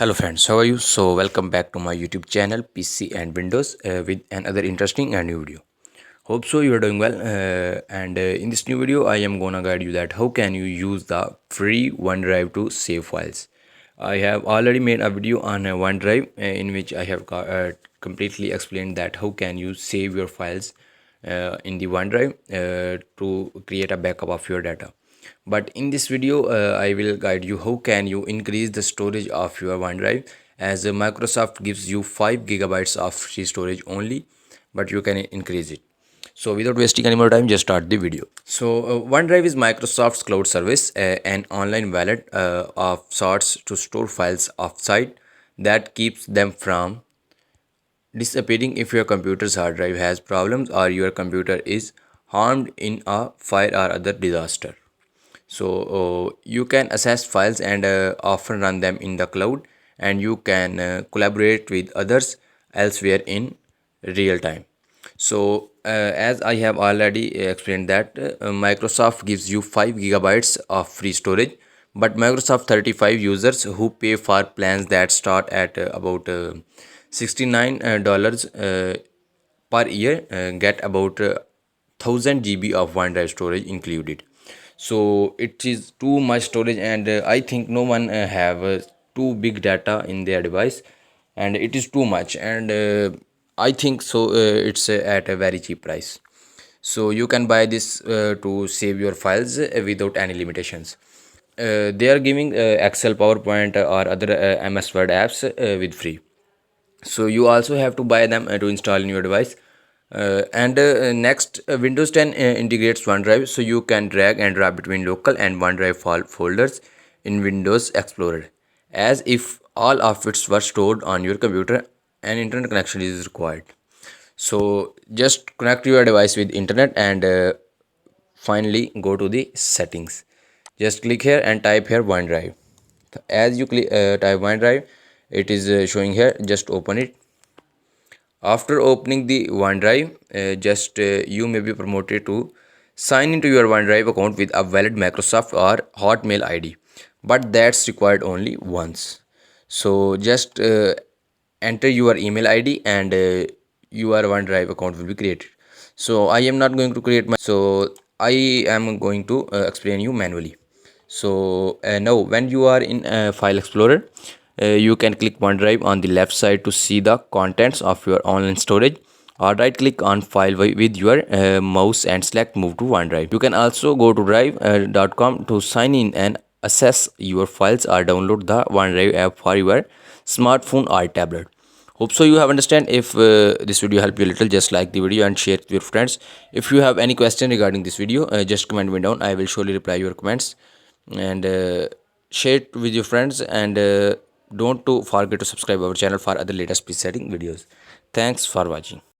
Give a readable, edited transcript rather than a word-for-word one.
Hello friends, how are you? So welcome back to my YouTube channel PC and Windows with another interesting and new video. Hope so you are doing well and in this new video I am gonna guide you that how can you use the free OneDrive to save files. I have already made a video on OneDrive in which I have completely explained that how can you save your files in the OneDrive to create a backup of your data. But in this video I will guide you how can you increase the storage of your OneDrive, as Microsoft gives you 5 gigabytes of free storage only, but you can increase it. So without wasting any more time, just start the video. So OneDrive is Microsoft's cloud service, an online wallet of sorts to store files offsite that keeps them from disappearing if your computer's hard drive has problems or your computer is harmed in a fire or other disaster. So you can access files and often run them in the cloud, and you can collaborate with others elsewhere in real time. So as I have already explained that Microsoft gives you 5 gigabytes of free storage, but Microsoft 35 users who pay for plans that start at about $69 per year get about 1000 GB of OneDrive storage included. So it is too much storage, and I think no one have too big data in their device, and it is too much, and I think so it's at a very cheap price. So you can buy this to save your files without any limitations. They are giving Excel, PowerPoint or other MS Word apps with free. So you also have to buy them to install in your device. And next, Windows 10 integrates OneDrive, so you can drag and drop between local and OneDrive folders in Windows Explorer, as if all of it were stored on your computer and internet connection is required. So just connect your device with internet, and finally go to the settings. Just click here and type here OneDrive. As you type OneDrive, it is showing here. Just open it. After opening the OneDrive, just you may be promoted to sign into your OneDrive account with a valid Microsoft or Hotmail ID, but that's required only once. So just enter your email ID, and your OneDrive account will be created. So I am not going to create my, so I am going to explain you manually. So now when you are in File Explorer, you can click OneDrive on the left side to see the contents of your online storage, or right click on file with your mouse and select move to OneDrive. You can also go to drive.com to sign in and access your files, or download the OneDrive app for your smartphone or tablet. Hope so you have understand. If this video helped you a little, just like the video and share it with your friends. If you have any question regarding this video, just comment me down. I will surely reply your comments, and share it with your friends, and don't to forget to subscribe our channel for other latest presetting videos. Thanks for watching.